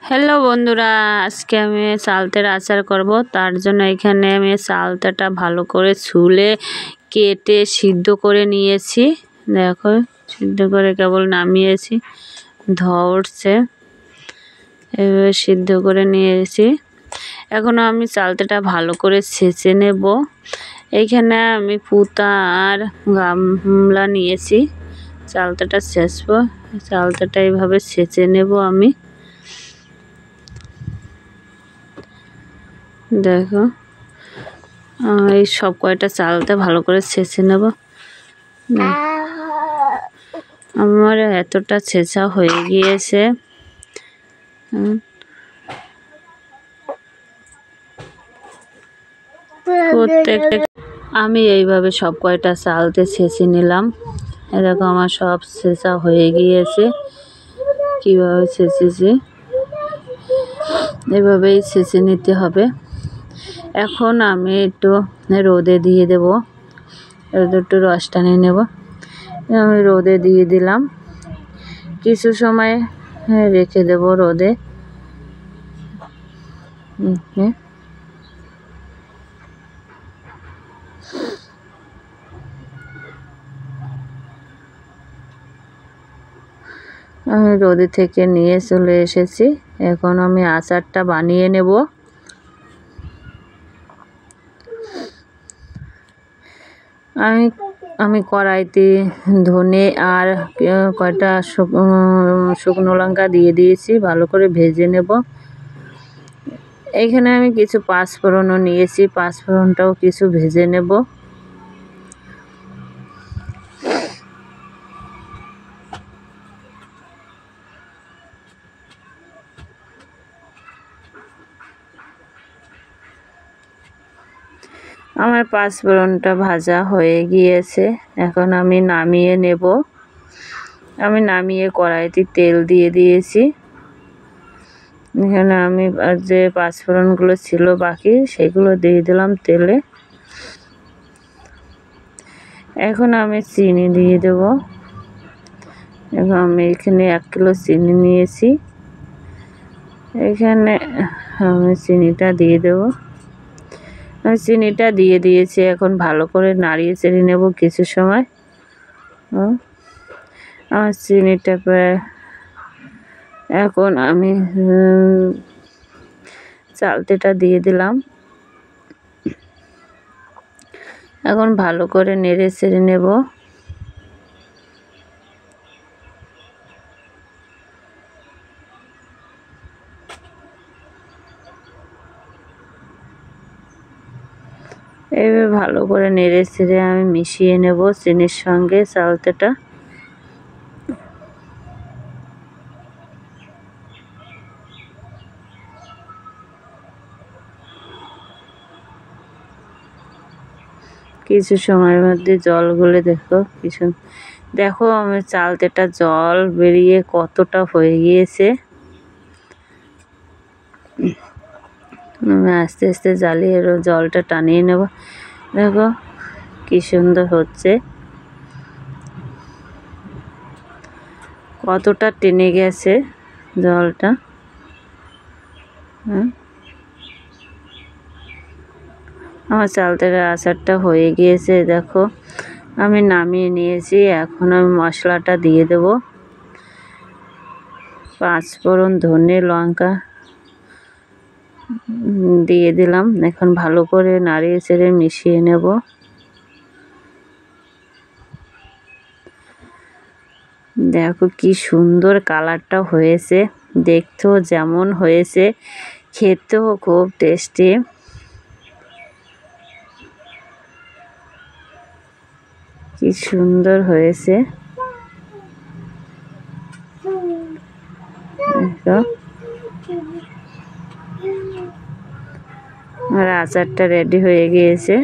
Hello বন্ধুরা, আজকে আমি সালতের আচার করব। তার জন্য এখানে আমি সালতাটা ভালো করে ছুলে কেটে সিদ্ধ করে নিয়েছি। দেখো, সিদ্ধ করে কেবল নামিয়েছি, ধোয়া উঠছে। এভাবে সিদ্ধ করে নিয়েছি। এখন আমি চালতাটা ভালো করে ছেঁচে নেব। এইখানে আমি পুতা আর গামলা নিয়েছি। চালতাটা ছেঁচবো। চালতাটা এইভাবে ছেঁচে নেব আমি। দেখো, এই সব কয়টা চালটা ভালো করে ছেঁচে নেব। আমার এতটা ছেঁচা হয়ে গিয়েছে। প্রত্যেকটা আমি এইভাবে সব কয়টা চালতে ছেঁচে নিলাম। এরকম আমার সব ছেঁচা হয়ে গিয়েছে। কিভাবে ছেঁচেছি এভাবেই ছেঁচে নিতে হবে। এখন আমি একটু রোদে দিয়ে দেব। রোদে একটু রস টানিয়ে নেব। আমি রোদে দিয়ে দিলাম, কিছু সময় রেখে দেব রোদে। আমি রোদে থেকে নিয়ে চলে এসেছি। এখন আমি আচারটা বানিয়ে নেব। আমি কড়াইতে ধনে আর কয়টা শুকনো লঙ্কা দিয়ে দিয়েছি, ভালো করে ভেজে নেব। এইখানে আমি কিছু পাঁচফোড়নও নিয়েছি, পাঁচফোড়নটাও কিছু ভেজে নেব। আমার পাঁচফোড়নটা ভাজা হয়ে গিয়েছে। এখন আমি নামিয়ে নেব। আমি নামিয়ে কড়াইতে তেল দিয়ে দিয়েছি। এখানে আমি যে পাঁচফোড়নগুলো ছিল বাকি, সেগুলো দিয়ে দিলাম তেলে। এখন আমি চিনি দিয়ে দেব। এখন আমি এখানে 1 কিলো চিনি নিয়েছি। এখানে আমি চিনিটা দিয়ে দেব। আমি চিনিটা দিয়ে দিয়েছি। এখন ভালো করে নাড়িয়ে চেড়ে নেব কিছু সময়। আমার চিনিটা প্রায়, এখন আমি চালতাটা দিয়ে দিলাম। এখন ভালো করে নেড়ে চেড়ে নেব। এভাবে ভালো করে নেড়ে চেড়ে আমি মিশিয়ে নেব চিনির সঙ্গে চালতাটা। কিছু সময়ের মধ্যে জল গলে দেখো আমার চালতাটা জল বেরিয়ে কতটা হয়ে গিয়েছে। আমি আস্তে আস্তে জ্বালিয়ে জলটা টানিয়ে নেব। দেখো কি সুন্দর হচ্ছে, কতটা টেনে গেছে জলটা। আমার চালতার আচারটা হয়ে গিয়েছে। দেখো, আমি নামিয়ে নিয়েছি। এখন আমি মশলাটা দিয়ে দেব। পাঁচফোড়ন, ধনে, লঙ্কা দিয়ে দিলাম। এখন ভালো করে নাড়িয়ে চেড়ে মিশিয়ে নেব। দেখো কি সুন্দর কালারটা হয়েছে, দেখতেও যেমন হয়েছে, খেতেও খুব টেস্টি। কি সুন্দর হয়েছে। আর আচারটা রেডি হয়ে গিয়েছে।